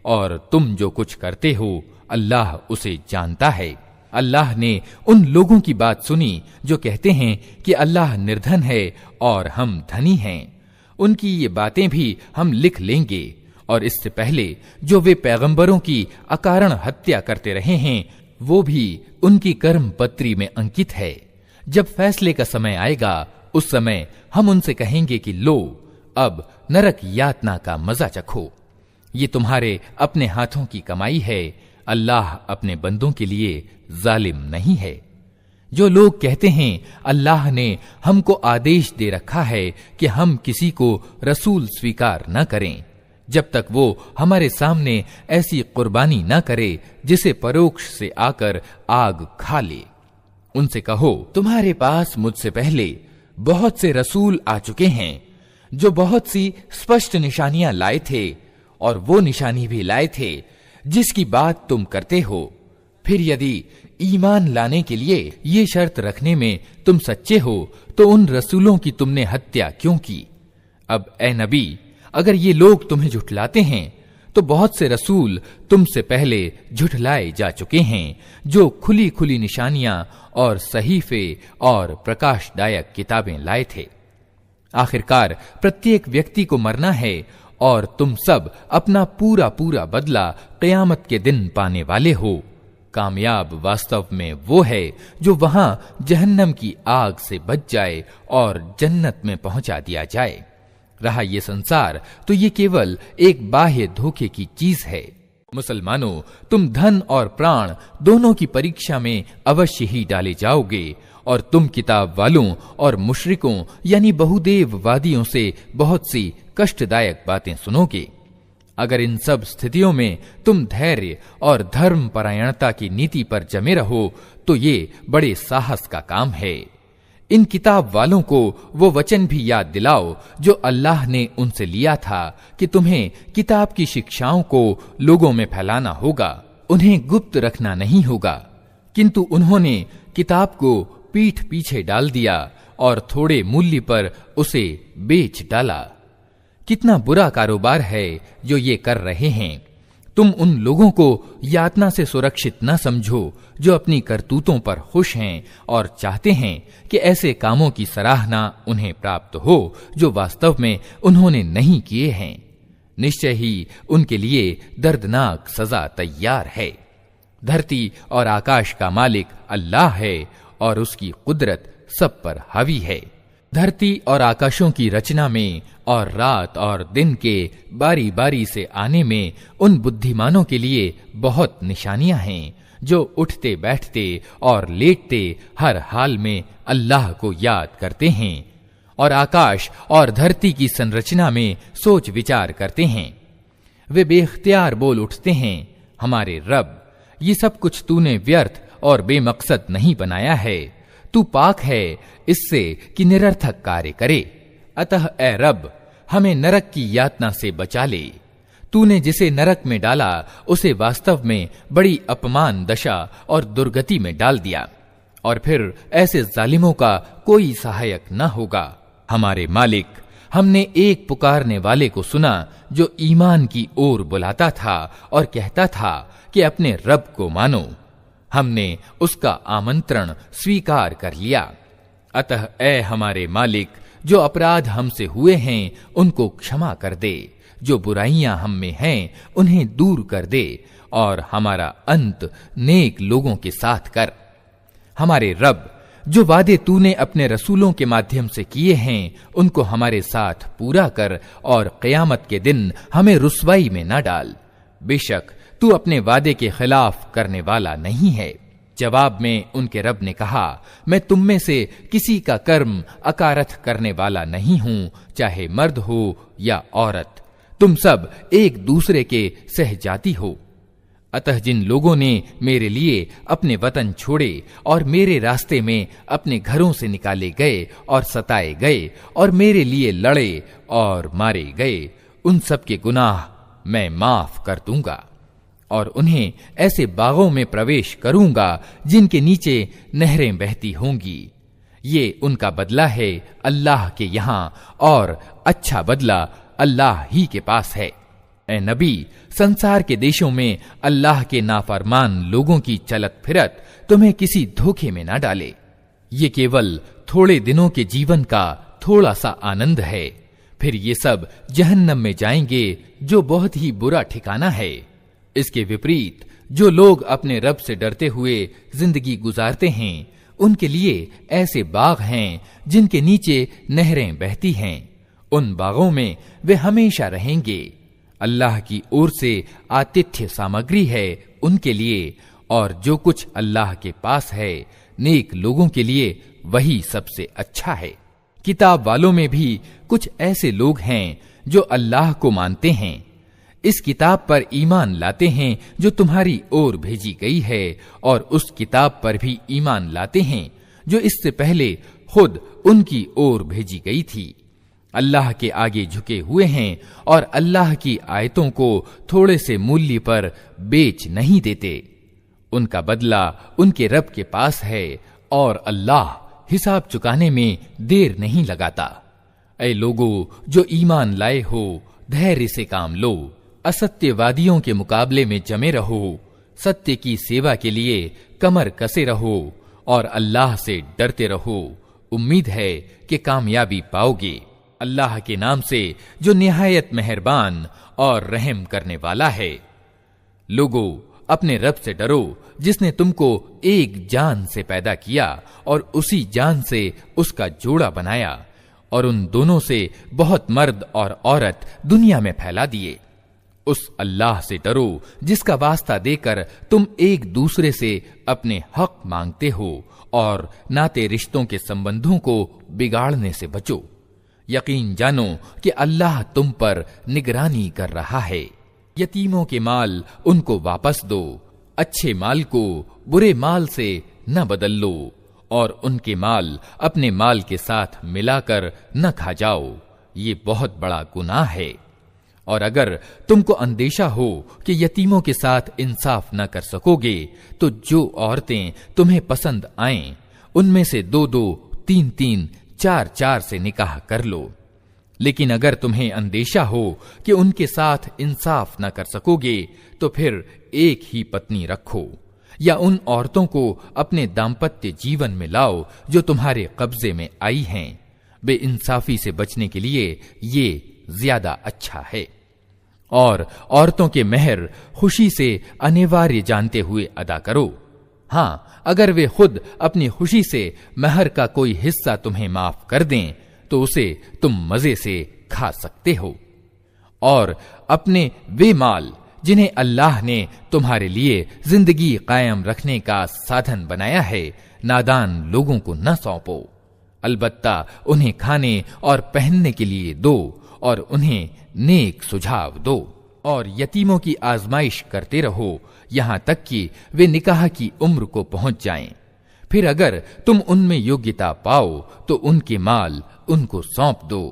और तुम जो कुछ करते हो अल्लाह उसे जानता है। अल्लाह ने उन लोगों की बात सुनी जो कहते हैं कि अल्लाह निर्धन है और हम धनी हैं। उनकी ये बातें भी हम लिख लेंगे और इससे पहले जो वे पैगंबरों की अकारण हत्या करते रहे हैं, वो भी उनकी कर्म पत्री में अंकित है। जब फैसले का समय आएगा, उस समय हम उनसे कहेंगे कि लो, अब नरक यातना का मजा चखो। ये तुम्हारे अपने हाथों की कमाई है। अल्लाह अपने बंदों के लिए जालिम नहीं है। जो लोग कहते हैं अल्लाह ने हमको आदेश दे रखा है कि हम किसी को रसूल स्वीकार न करें जब तक वो हमारे सामने ऐसी कुर्बानी न करे जिसे परोक्ष से आकर आग खा ले, उनसे कहो, तुम्हारे पास मुझसे पहले बहुत से रसूल आ चुके हैं जो बहुत सी स्पष्ट निशानियां लाए थे और वो निशानी भी लाए थे जिसकी बात तुम करते हो। फिर यदि ईमान लाने के लिए ये शर्त रखने में तुम सच्चे हो तो उन रसूलों की तुमने हत्या क्यों की? अब ए नबी, अगर ये लोग तुम्हें झुठलाते हैं तो बहुत से रसूल तुमसे पहले झुठलाए जा चुके हैं जो खुली खुली निशानियां और सहीफे और प्रकाशदायक किताबें लाए थे। आखिरकार प्रत्येक व्यक्ति को मरना है और तुम सब अपना पूरा पूरा बदला क़यामत के दिन पाने वाले हो। कामयाब वास्तव में वो है जो वहां जहन्नम की आग से बच जाए और जन्नत में पहुंचा दिया जाए। रहा ये संसार तो ये केवल एक बाह्य धोखे की चीज है। मुसलमानों, तुम धन और प्राण दोनों की परीक्षा में अवश्य ही डाले जाओगे और तुम किताब वालों और मुशरिकों यानी बहुदेववादियों से बहुत सी कष्टदायक बातें सुनोगे। अगर इन सब स्थितियों में तुम धैर्य और धर्म परायणता की नीति पर जमे रहो तो ये बड़े साहस का काम है। इन किताब वालों को वो वचन भी याद दिलाओ जो अल्लाह ने उनसे लिया था कि तुम्हें किताब की शिक्षाओं को लोगों में फैलाना होगा, उन्हें गुप्त रखना नहीं होगा। किंतु उन्होंने किताब को पीठ पीछे डाल दिया और थोड़े मूल्य पर उसे बेच डाला। कितना बुरा कारोबार है जो ये कर रहे हैं। तुम उन लोगों को यातना से सुरक्षित न समझो जो अपनी करतूतों पर खुश हैं और चाहते हैं कि ऐसे कामों की सराहना उन्हें प्राप्त हो जो वास्तव में उन्होंने नहीं किए हैं। निश्चय ही उनके लिए दर्दनाक सजा तैयार है। धरती और आकाश का मालिक अल्लाह है और उसकी कुदरत सब पर हावी है। धरती और आकाशों की रचना में और रात और दिन के बारी बारी से आने में उन बुद्धिमानों के लिए बहुत निशानियां हैं जो उठते बैठते और लेटते हर हाल में अल्लाह को याद करते हैं और आकाश और धरती की संरचना में सोच विचार करते हैं। वे बेख्तियार बोल उठते हैं, हमारे रब, ये सब कुछ तूने व्यर्थ और बेमकसद नहीं बनाया है। तू पाक है इससे कि निरर्थक कार्य करे। अतः ए रब, हमें नरक की यातना से बचा ले। तूने जिसे नरक में डाला उसे वास्तव में बड़ी अपमान दशा और दुर्गति में डाल दिया और फिर ऐसे जालिमों का कोई सहायक न होगा। हमारे मालिक, हमने एक पुकारने वाले को सुना जो ईमान की ओर बुलाता था और कहता था कि अपने रब को मानो। हमने उसका आमंत्रण स्वीकार कर लिया। अतः ए हमारे मालिक, जो अपराध हमसे हुए हैं उनको क्षमा कर दे, जो बुराइयां हम में हैं उन्हें दूर कर दे और हमारा अंत नेक लोगों के साथ कर। हमारे रब, जो वादे तूने अपने रसूलों के माध्यम से किए हैं उनको हमारे साथ पूरा कर और क़यामत के दिन हमें रुसवाई में न डाल। बेशक तू अपने वादे के खिलाफ करने वाला नहीं है। जवाब में उनके रब ने कहा, मैं तुम में से किसी का कर्म अकारथ करने वाला नहीं हूं, चाहे मर्द हो या औरत। तुम सब एक दूसरे के सहजाती हो। अतः जिन लोगों ने मेरे लिए अपने वतन छोड़े और मेरे रास्ते में अपने घरों से निकाले गए और सताए गए और मेरे लिए लड़े और मारे गए, उन सब के गुनाह मैं माफ कर दूंगा और उन्हें ऐसे बागों में प्रवेश करूंगा जिनके नीचे नहरें बहती होंगी। ये उनका बदला है अल्लाह के यहाँ और अच्छा बदला अल्लाह ही के पास है। ए नबी, संसार के देशों में अल्लाह के नाफरमान लोगों की चलत फिरत तुम्हें किसी धोखे में न डाले। ये केवल थोड़े दिनों के जीवन का थोड़ा सा आनंद है, फिर ये सब जहन्नम में जाएंगे जो बहुत ही बुरा ठिकाना है। इसके विपरीत जो लोग अपने रब से डरते हुए जिंदगी गुजारते हैं उनके लिए ऐसे बाग हैं जिनके नीचे नहरें बहती हैं। उन बागों में वे हमेशा रहेंगे। अल्लाह की ओर से आतिथ्य सामग्री है उनके लिए और जो कुछ अल्लाह के पास है नेक लोगों के लिए वही सबसे अच्छा है। किताब वालों में भी कुछ ऐसे लोग हैं जो अल्लाह को मानते हैं, इस किताब पर ईमान लाते हैं जो तुम्हारी ओर भेजी गई है और उस किताब पर भी ईमान लाते हैं जो इससे पहले खुद उनकी ओर भेजी गई थी। अल्लाह के आगे झुके हुए हैं और अल्लाह की आयतों को थोड़े से मूल्य पर बेच नहीं देते। उनका बदला उनके रब के पास है और अल्लाह हिसाब चुकाने में देर नहीं लगाता। ऐ लोगों जो ईमान लाए हो, धैर्य से काम लो, असत्यवादियों के मुकाबले में जमे रहो, सत्य की सेवा के लिए कमर कसे रहो और अल्लाह से डरते रहो। उम्मीद है कि कामयाबी पाओगे। अल्लाह के नाम से जो निहायत मेहरबान और रहम करने वाला है। लोगों अपने रब से डरो जिसने तुमको एक जान से पैदा किया और उसी जान से उसका जोड़ा बनाया और उन दोनों से बहुत मर्द और औरत दुनिया में फैला दिए। उस अल्लाह से डरो जिसका वास्ता देकर तुम एक दूसरे से अपने हक मांगते हो और नाते रिश्तों के संबंधों को बिगाड़ने से बचो। यकीन जानो कि अल्लाह तुम पर निगरानी कर रहा है। यतीमों के माल उनको वापस दो, अच्छे माल को बुरे माल से न बदल लो और उनके माल अपने माल के साथ मिलाकर न खा जाओ, ये बहुत बड़ा गुनाह है। और अगर तुमको अंदेशा हो कि यतीमों के साथ इंसाफ न कर सकोगे तो जो औरतें तुम्हें पसंद आएं उनमें से 2-2, 3-3, 4-4 से निकाह कर लो। लेकिन अगर तुम्हें अंदेशा हो कि उनके साथ इंसाफ न कर सकोगे तो फिर एक ही पत्नी रखो या उन औरतों को अपने दाम्पत्य जीवन में लाओ जो तुम्हारे कब्जे में आई हैं। बेइंसाफी से बचने के लिए ये ज्यादा अच्छा है। और औरतों के मेहर खुशी से अनिवार्य जानते हुए अदा करो। हाँ, अगर वे खुद अपनी खुशी से मेहर का कोई हिस्सा तुम्हें माफ कर दें तो उसे तुम मजे से खा सकते हो। और अपने वे माल जिन्हें अल्लाह ने तुम्हारे लिए जिंदगी कायम रखने का साधन बनाया है, नादान लोगों को न सौंपो। अलबत्ता उन्हें खाने और पहनने के लिए दो और उन्हें नेक सुझाव दो। और यतीमों की आजमाइश करते रहो यहां तक कि वे निकाह की उम्र को पहुंच जाएं। फिर अगर तुम उनमें योग्यता पाओ तो उनके माल उनको सौंप दो।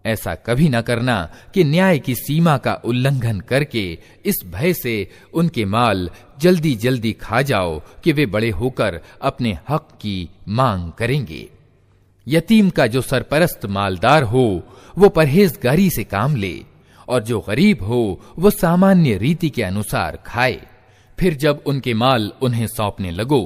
ऐसा कभी न करना कि न्याय की सीमा का उल्लंघन करके इस भय से उनके माल जल्दी जल्दी खा जाओ कि वे बड़े होकर अपने हक की मांग करेंगे। यतीम का जो सरपरस्त मालदार हो वो परहेजगारी से काम ले और जो गरीब हो वो सामान्य रीति के अनुसार खाए। फिर जब उनके माल उन्हें सौंपने लगो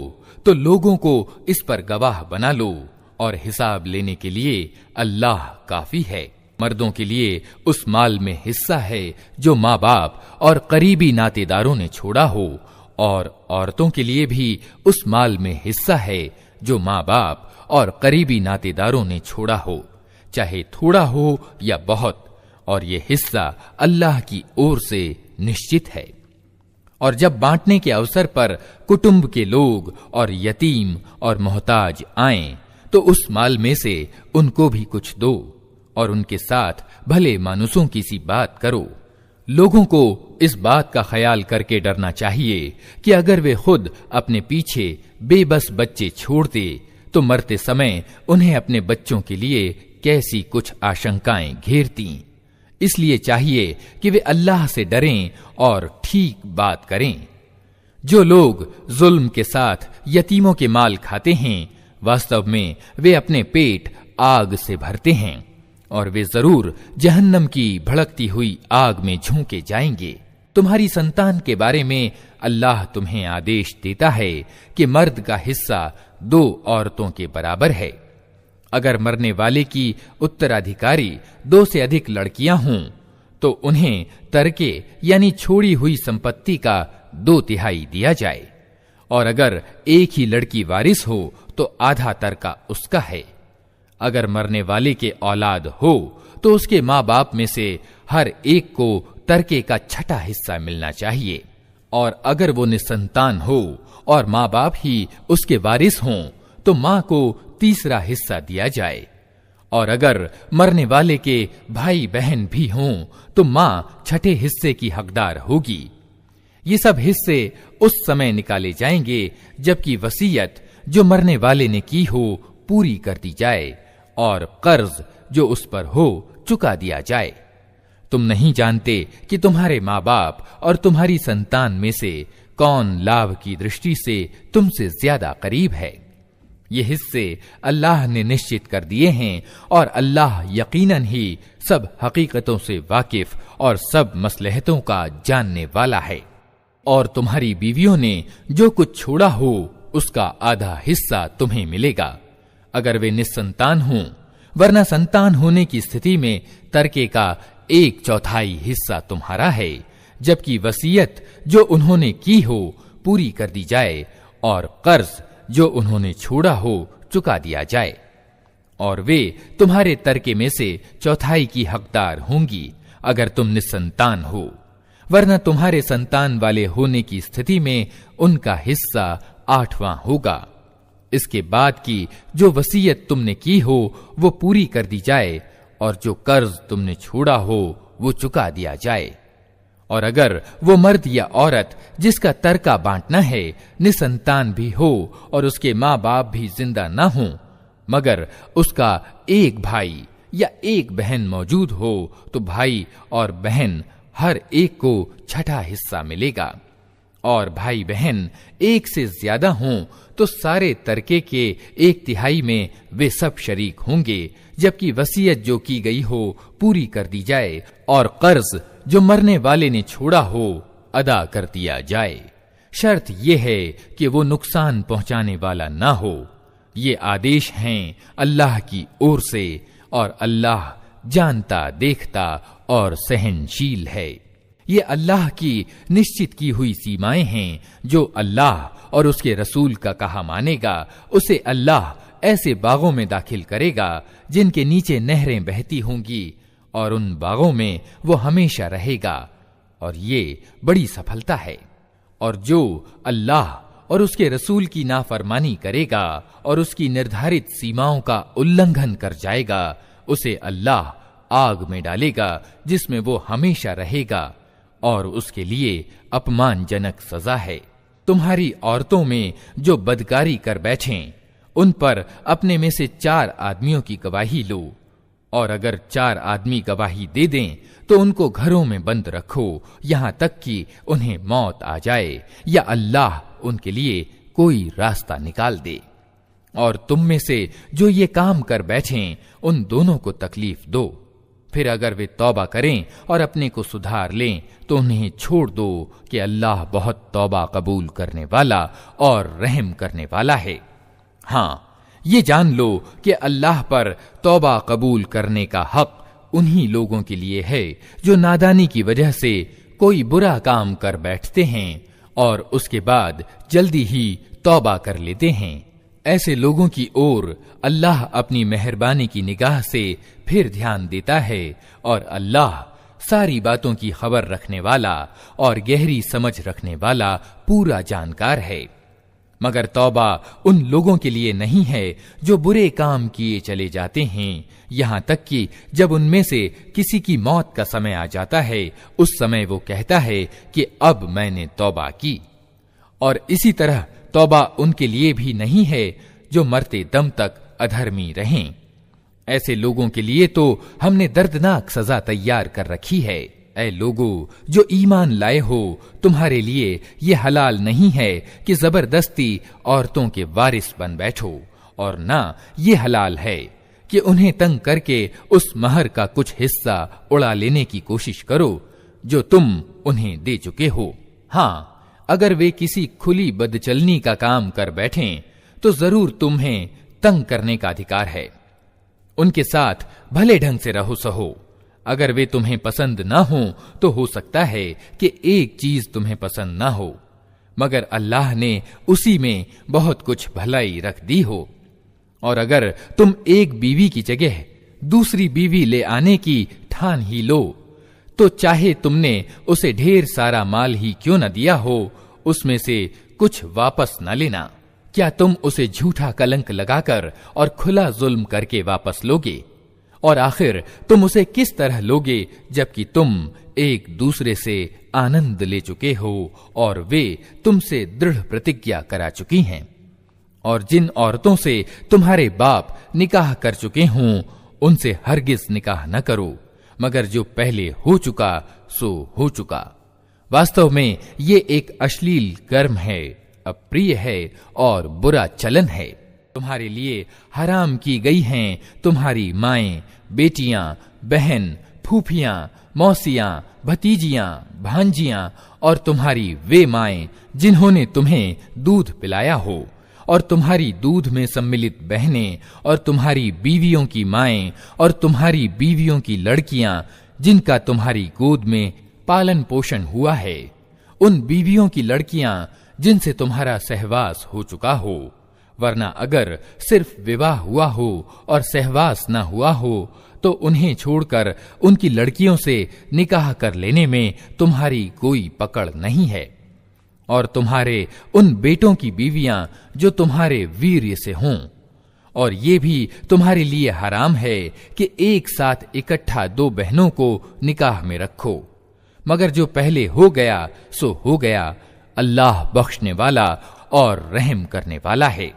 तो लोगों को इस पर गवाह बना लो और हिसाब लेने के लिए अल्लाह काफी है। मर्दों के लिए उस माल में हिस्सा है जो माँ बाप और करीबी नातेदारों ने छोड़ा हो और औरतों के लिए भी उस माल में हिस्सा है जो माँ बाप और करीबी नातेदारों ने छोड़ा हो, चाहे थोड़ा हो या बहुत, और ये हिस्सा अल्लाह की ओर से निश्चित है। और जब बांटने के अवसर पर कुटुंब के लोग और यतीम और मोहताज आएं तो उस माल में से उनको भी कुछ दो और उनके साथ भले मानुसों की सी बात करो। लोगों को इस बात का ख्याल करके डरना चाहिए कि अगर वे खुद अपने पीछे बेबस बच्चे छोड़ते तो मरते समय उन्हें अपने बच्चों के लिए कैसी कुछ आशंकाएं घेरती। इसलिए चाहिए कि वे अल्लाह से डरें और ठीक बात करें। जो लोग जुल्म के साथ यतीमों के माल खाते हैं वास्तव में वे अपने पेट आग से भरते हैं और वे जरूर जहन्नम की भड़कती हुई आग में झोंके जाएंगे। तुम्हारी संतान के बारे में अल्लाह तुम्हें आदेश देता है कि मर्द का हिस्सा 2 औरतों के बराबर है। अगर मरने वाले की उत्तराधिकारी 2 से अधिक लड़कियां हों तो उन्हें तरके यानी छोड़ी हुई संपत्ति का 2/3 दिया जाए, और अगर एक ही लड़की वारिस हो तो आधा तरका उसका है। अगर मरने वाले के औलाद हो तो उसके माँ बाप में से हर एक को तरके का 6ठा हिस्सा मिलना चाहिए, और अगर वो निसंतान हो और माँ बाप ही उसके वारिस हों तो माँ को 3रा हिस्सा दिया जाए, और अगर मरने वाले के भाई बहन भी हों तो माँ 6ठे हिस्से की हकदार होगी। ये सब हिस्से उस समय निकाले जाएंगे जबकि वसीयत जो मरने वाले ने की हो पूरी कर दी जाए और कर्ज जो उस पर हो चुका दिया जाए। तुम नहीं जानते कि तुम्हारे माँ बाप और तुम्हारी संतान में से कौन लाभ की दृष्टि से तुमसे ज्यादा करीब है। ये हिस्से अल्लाह ने निश्चित कर दिए हैं और अल्लाह यकीनन ही सब हकीकतों से वाकिफ और सब मसलहतों का जानने वाला है। और तुम्हारी बीवियों ने जो कुछ छोड़ा हो उसका आधा हिस्सा तुम्हें मिलेगा अगर वे निस्संतान हों, वरना संतान होने की स्थिति में तरके का 1/4 हिस्सा तुम्हारा है, जबकि वसीयत जो उन्होंने की हो पूरी कर दी जाए और कर्ज जो उन्होंने छोड़ा हो चुका दिया जाए। और वे तुम्हारे तरके में से 1/4 की हकदार होंगी अगर तुम निस्संतान हो, वरना तुम्हारे संतान वाले होने की स्थिति में उनका हिस्सा 8वां होगा। इसके बाद की जो वसीयत तुमने की हो वो पूरी कर दी जाए और जो कर्ज तुमने छोड़ा हो वो चुका दिया जाए। और अगर वो मर्द या औरत जिसका तरका बांटना है निसंतान भी हो और उसके माँ बाप भी जिंदा न हो, मगर उसका एक भाई या एक बहन मौजूद हो, तो भाई और बहन हर एक को 6ठा हिस्सा मिलेगा। और भाई बहन एक से ज्यादा हों तो सारे तरके के 1/3 में वे सब शरीक होंगे, जबकि वसीयत जो की गई हो पूरी कर दी जाए और कर्ज जो मरने वाले ने छोड़ा हो अदा कर दिया जाए। शर्त यह है कि वो नुकसान पहुंचाने वाला ना हो। ये आदेश हैं अल्लाह की ओर से और अल्लाह जानता देखता और सहनशील है। ये अल्लाह की निश्चित की हुई सीमाएं हैं। जो अल्लाह और उसके रसूल का कहा मानेगा उसे अल्लाह ऐसे बागों में दाखिल करेगा जिनके नीचे नहरें बहती होंगी और उन बागों में वो हमेशा रहेगा, और ये बड़ी सफलता है। और जो अल्लाह और उसके रसूल की नाफरमानी करेगा और उसकी निर्धारित सीमाओं का उल्लंघन कर जाएगा, उसे अल्लाह आग में डालेगा जिसमें वो हमेशा रहेगा, और उसके लिए अपमानजनक सजा है। तुम्हारी औरतों में जो बदकारी कर बैठें उन पर अपने में से 4 आदमियों की गवाही लो, और अगर 4 आदमी गवाही दे दें तो उनको घरों में बंद रखो यहां तक कि उन्हें मौत आ जाए या अल्लाह उनके लिए कोई रास्ता निकाल दे। और तुम में से जो ये काम कर बैठें उन दोनों को तकलीफ दो, फिर अगर वे तौबा करें और अपने को सुधार लें तो उन्हें छोड़ दो कि अल्लाह बहुत तौबा कबूल करने वाला और रहम करने वाला है। हाँ, ये जान लो कि अल्लाह पर तौबा कबूल करने का हक उन्हीं लोगों के लिए है जो नादानी की वजह से कोई बुरा काम कर बैठते हैं और उसके बाद जल्दी ही तौबा कर लेते हैं। ऐसे लोगों की ओर अल्लाह अपनी मेहरबानी की निगाह से फिर ध्यान देता है, और अल्लाह सारी बातों की खबर रखने वाला और गहरी समझ रखने वाला पूरा जानकार है। मगर तौबा उन लोगों के लिए नहीं है जो बुरे काम किए चले जाते हैं, यहां तक कि जब उनमें से किसी की मौत का समय आ जाता है उस समय वो कहता है कि अब मैंने तौबा की। और इसी तरह तौबा उनके लिए भी नहीं है जो मरते दम तक अधर्मी रहें। ऐसे लोगों के लिए तो हमने दर्दनाक सजा तैयार कर रखी है। ऐ लोगों जो ईमान लाए हो, तुम्हारे लिए ये हलाल नहीं है कि जबरदस्ती औरतों के वारिस बन बैठो, और ना ये हलाल है कि उन्हें तंग करके उस महर का कुछ हिस्सा उड़ा लेने की कोशिश करो जो तुम उन्हें दे चुके हो। हाँ, अगर वे किसी खुली बदचलनी का काम कर बैठें तो जरूर तुम्हें तंग करने का अधिकार है। उनके साथ भले ढंग से रहो सहो। अगर वे तुम्हें पसंद ना हो तो हो सकता है कि एक चीज तुम्हें पसंद ना हो, मगर अल्लाह ने उसी में बहुत कुछ भलाई रख दी हो। और अगर तुम एक बीवी की जगह दूसरी बीवी ले आने की ठान ही लो तो चाहे तुमने उसे ढेर सारा माल ही क्यों न दिया हो, उसमें से कुछ वापस न लेना। क्या तुम उसे झूठा कलंक लगाकर और खुला जुल्म करके वापस लोगे? और आखिर तुम उसे किस तरह लोगे जबकि तुम एक दूसरे से आनंद ले चुके हो और वे तुमसे दृढ़ प्रतिज्ञा करा चुकी हैं। और जिन औरतों से तुम्हारे बाप निकाह कर चुके हों उनसे हरगिज निकाह न करो, मगर जो पहले हो चुका सो हो चुका। वास्तव में ये एक अश्लील कर्म है, अप्रिय है और बुरा चलन है। तुम्हारे लिए हराम की गई हैं तुम्हारी माएं, बेटियां, बहन, फूफियां, मौसियां, भतीजियां, भांजियां और तुम्हारी वे माएं जिन्होंने तुम्हें दूध पिलाया हो, और तुम्हारी दूध में सम्मिलित बहनें, और तुम्हारी बीवियों की माएं, और तुम्हारी बीवियों की लड़कियां जिनका तुम्हारी गोद में पालन पोषण हुआ है, उन बीवियों की लड़कियां जिनसे तुम्हारा सहवास हो चुका हो, वरना अगर सिर्फ विवाह हुआ हो और सहवास न हुआ हो तो उन्हें छोड़कर उनकी लड़कियों से निकाह कर लेने में तुम्हारी कोई पकड़ नहीं है। और तुम्हारे उन बेटों की बीवियां जो तुम्हारे वीर्य से हों, और ये भी तुम्हारे लिए हराम है कि एक साथ इकट्ठा दो बहनों को निकाह में रखो, मगर जो पहले हो गया सो हो गया। अल्लाह बख्शने वाला और रहम करने वाला है।